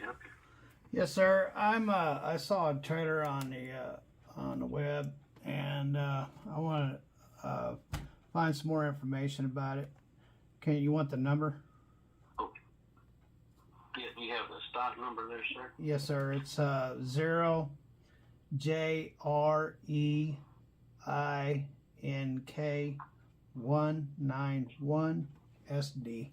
help you? Yes, sir. I saw a trailer on the web, and I want to find some more information about it. You want the number? Oh, yeah, do you have the stock number there, sir? Yes, sir. It's 0JREINK191SD.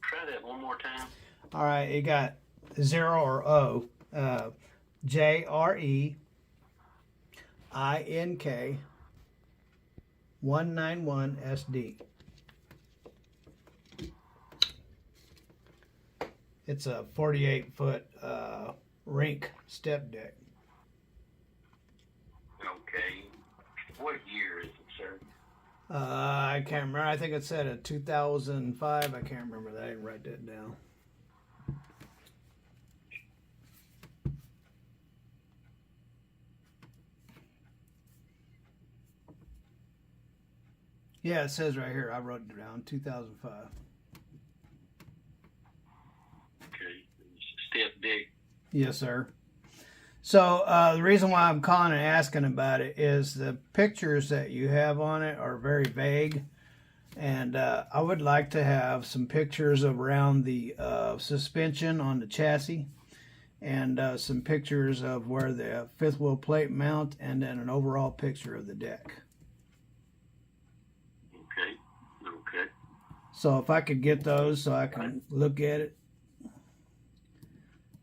Try that one more time. All right, it got 0 or O. JREINK 191 SD. It's a 48-foot rink step deck. Okay. What year is it, sir? I can't remember. I think it said a 2005. I can't remember that. I didn't write that down. Yeah, it says right here. I wrote it down. 2005. Okay. Step deck. Yes, sir. So the reason why I'm calling and asking about it is the pictures that you have on it are very vague, and I would like to have some pictures of around the suspension on the chassis, and some pictures of where the fifth wheel plate mount, and then an overall picture of the deck. Okay. Okay. So if I could get those so I can look at it,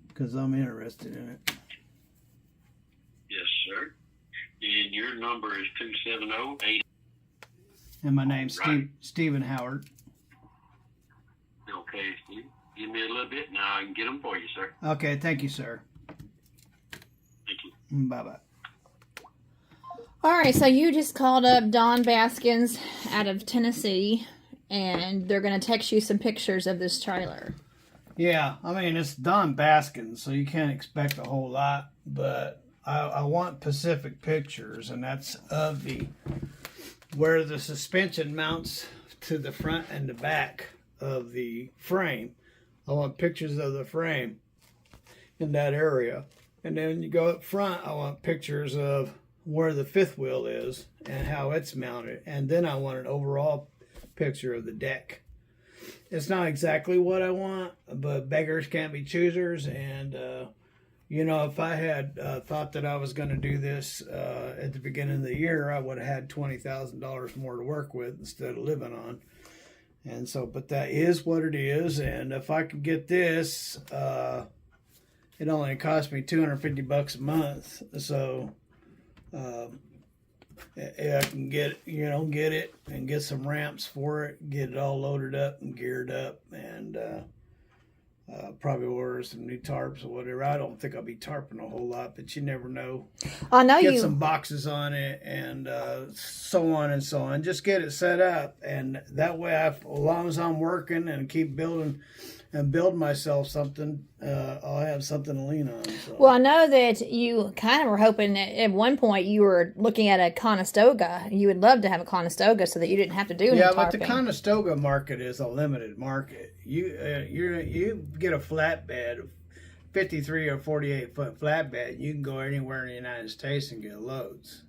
because I'm interested in it. Yes, sir. And your number is 270-8. And my name's Right. Stephen Howard. Okay, Steve. Give me a little bit and I can get them for you, sir. Okay, thank you, sir. Thank you. Bye-bye. All right, so you just called up Don Baskins out of Tennessee, and they're going to text you some pictures of this trailer. Yeah, I mean, it's Don Baskins, so you can't expect a whole lot, but I want specific pictures, and that's of where the suspension mounts to the front and the back of the frame. I want pictures of the frame in that area. And then when you go up front, I want pictures of where the fifth wheel is and how it's mounted. And then I want an overall picture of the deck. It's not exactly what I want, but beggars can't be choosers. And, if I had thought that I was going to do this at the beginning of the year, I would have had $20,000 more to work with instead of living on. And so, but that is what it is. And if I could get this, it only cost me $250 a month. So, I can get it and get some ramps for it, get it all loaded up and geared up, and probably order some new tarps or whatever. I don't think I'll be tarping a whole lot, but you never know. I know Get some boxes on it and so on and so on. Just get it set up, and that way, as long as I'm working and keep building and build myself something, I'll have something to lean on. So. Well, I know that you kind of were hoping that at one point you were looking at a conestoga. You would love to have a conestoga so that you didn't have to do any tarping. But the conestoga market is a limited market. You get a flatbed, 53 or 48 foot flatbed. You can go anywhere in the United States and get loads.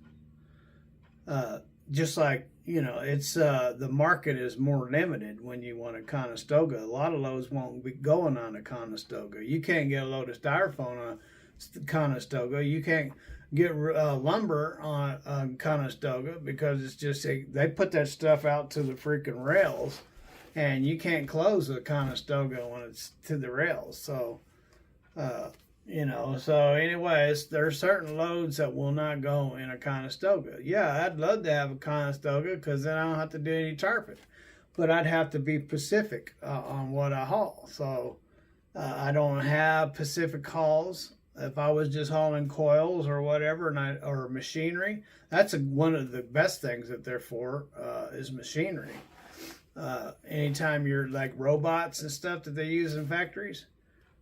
Just like, it's the market is more limited when you want a conestoga. A lot of loads won't be going on a conestoga. You can't get a load of styrofoam on a conestoga. You can't get lumber on conestoga because it's just they put that stuff out to the freaking rails, and you can't close a conestoga when it's to the rails. So, so anyways, there are certain loads that will not go in a conestoga. Yeah, I'd love to have a conestoga because then I don't have to do any tarping. But I'd have to be specific on what I haul. So I don't have specific hauls. If I was just hauling coils or whatever, or machinery, that's one of the best things that they're for is machinery. Anytime you're like robots and stuff that they use in factories,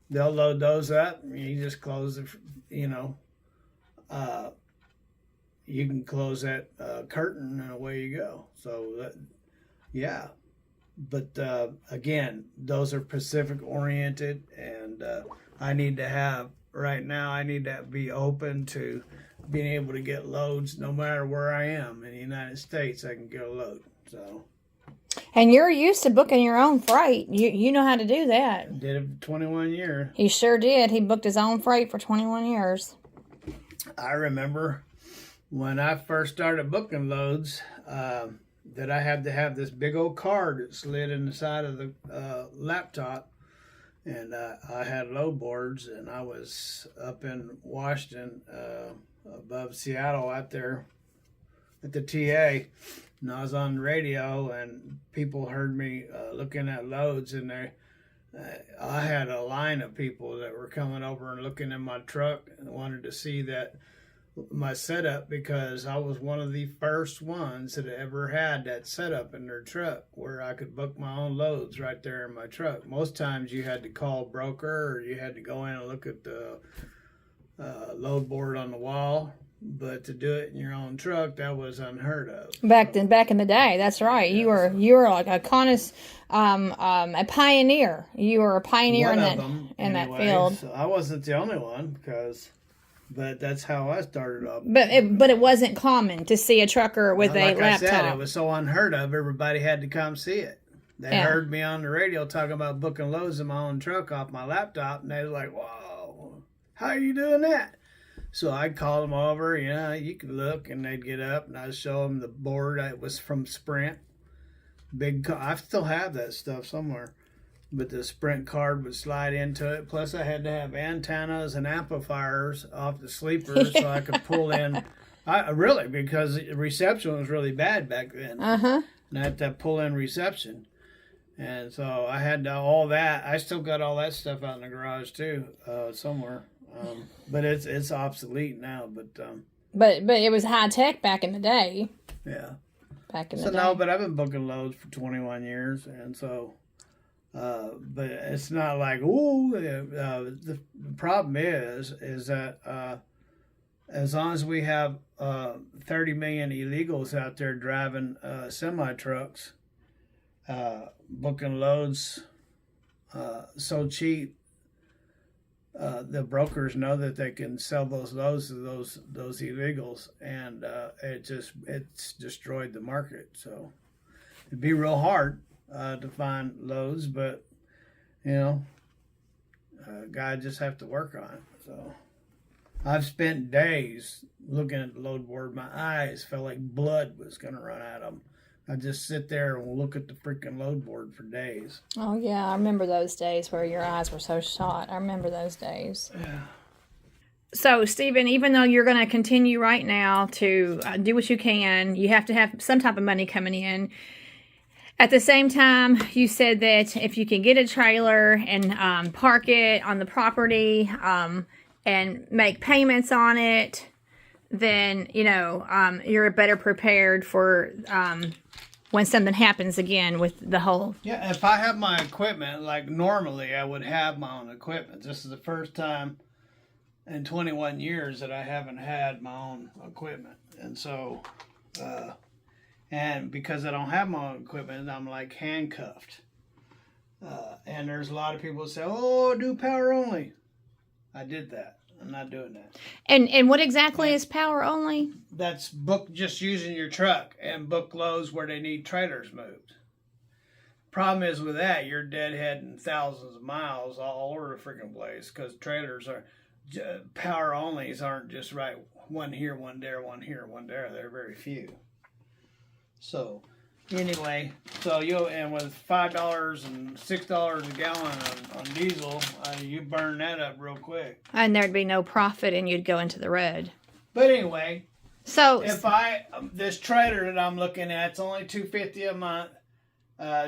they'll load those up. You just close it, you can close that curtain and away you go. So Yeah. But again, those are Pacific oriented, and I need to have right now. I need to be open to being able to get loads no matter where I am in the United States. I can get a load. So. And you're used to booking your own freight. You know how to do that. Did it for 21 years. He sure did. He booked his own freight for 21 years. I remember when I first started booking loads. That I had to have this big old card that slid in the side of the laptop, and I had load boards, and I was up in Washington, above Seattle, out there at the TA, and I was on the radio, and people heard me looking at loads, and I had a line of people that were coming over and looking in my truck and wanted to see that my setup, because I was one of the first ones that ever had that setup in their truck where I could book my own loads right there in my truck. Most times you had to call a broker or you had to go in and look at the load board on the wall, but to do it in your own truck, that was unheard of. Back in the day, that's right. Yeah, You were like a pioneer. You were a pioneer in that field. So I wasn't the only one, but that's how I started off. But it wasn't common to see a trucker with a like laptop. I said, it was so unheard of. Everybody had to come see it. They heard me on the radio talking about booking loads in my own truck off my laptop, and they was like, "Whoa, how are you doing that?" So I'd call them over. You could look, and they'd get up, and I'd show them the board. It was from Sprint. I still have that stuff somewhere. But the Sprint card would slide into it. Plus, I had to have antennas and amplifiers off the sleepers so I could pull in. Because reception was really bad back then. And I had to pull in reception. And so I had all that. I still got all that stuff out in the garage too, somewhere. But it's obsolete now. But it was high tech back in the day. Yeah. Back in the day. No, but I've been booking loads for 21 years, and so. But it's not like, the problem is that as long as we have 30 million illegals out there driving semi-trucks, booking loads so cheap, the brokers know that they can sell those loads to those illegals, and it's destroyed the market. So it'd be real hard to find loads, but guy just have to work on it. So I've spent days looking at the load board. My eyes felt like blood was gonna run out of them. I just sit there and look at the freaking load board for days. Oh yeah, I remember those days where your eyes were so shot. I remember those days. Yeah. So, Stephen, even though you're going to continue right now to do what you can, you have to have some type of money coming in. At the same time, you said that if you can get a trailer and park it on the property and make payments on it, then, you're better prepared for when something happens again with the whole... Yeah, if I have my equipment, like normally I would have my own equipment. This is the first time in 21 years that I haven't had my own equipment. And so... and because I don't have my own equipment, I'm like handcuffed. And there's a lot of people that say, "Oh, do power only." I did that. I'm not doing that. And what exactly is power only? That's book just using your truck and book loads where they need trailers moved. Problem is with that, you're deadheading thousands of miles all over the freaking place because trailers are power onlys aren't just right one here, one there, one here, one there. They're very few. So, anyway, and with $5 and $6 a gallon on diesel, you burn that up real quick. And there'd be no profit, and you'd go into the red. But anyway, so if this trailer that I'm looking at, it's only $250 a month,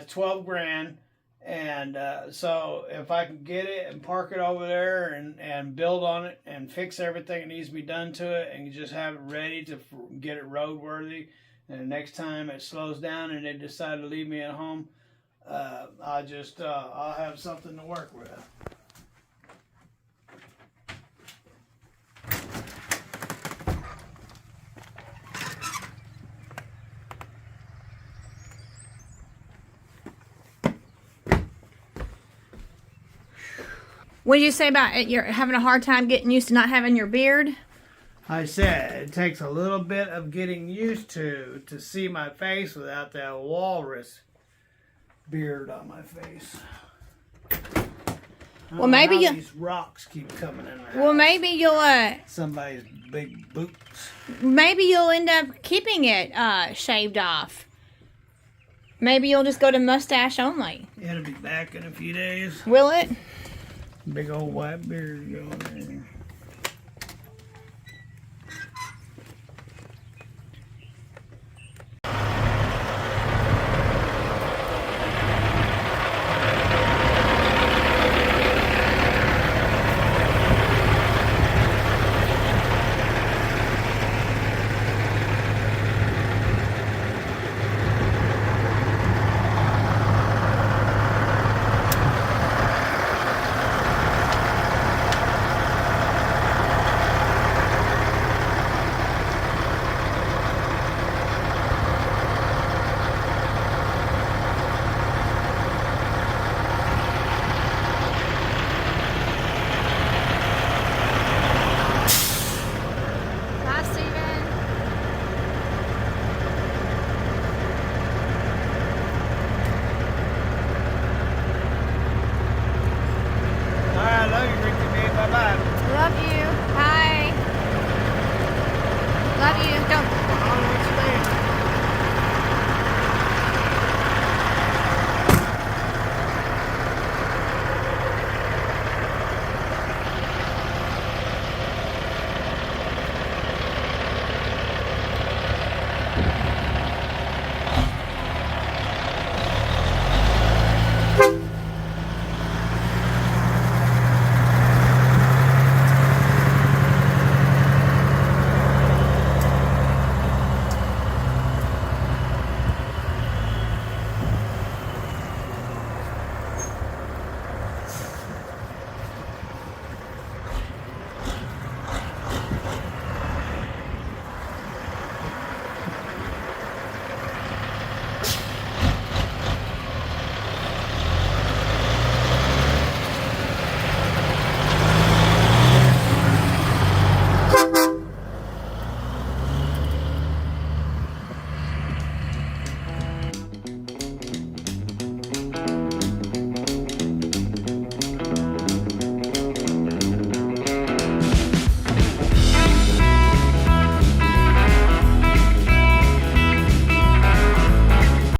12 grand, and so if I can get it and park it over there and build on it and fix everything that needs to be done to it, and just have it ready to get it roadworthy. And the next time it slows down and they decide to leave me at home, I'll have something to work with. What did you say about it? You're having a hard time getting used to not having your beard? I said it takes a little bit of getting used to see my face without that walrus beard on my face. Well, maybe you. These rocks keep coming in. Well, maybe you'll. Somebody's big boots. Maybe you'll end up keeping it shaved off. Maybe you'll just go to mustache only. It'll be back in a few days. Will it? Big old white beard going there.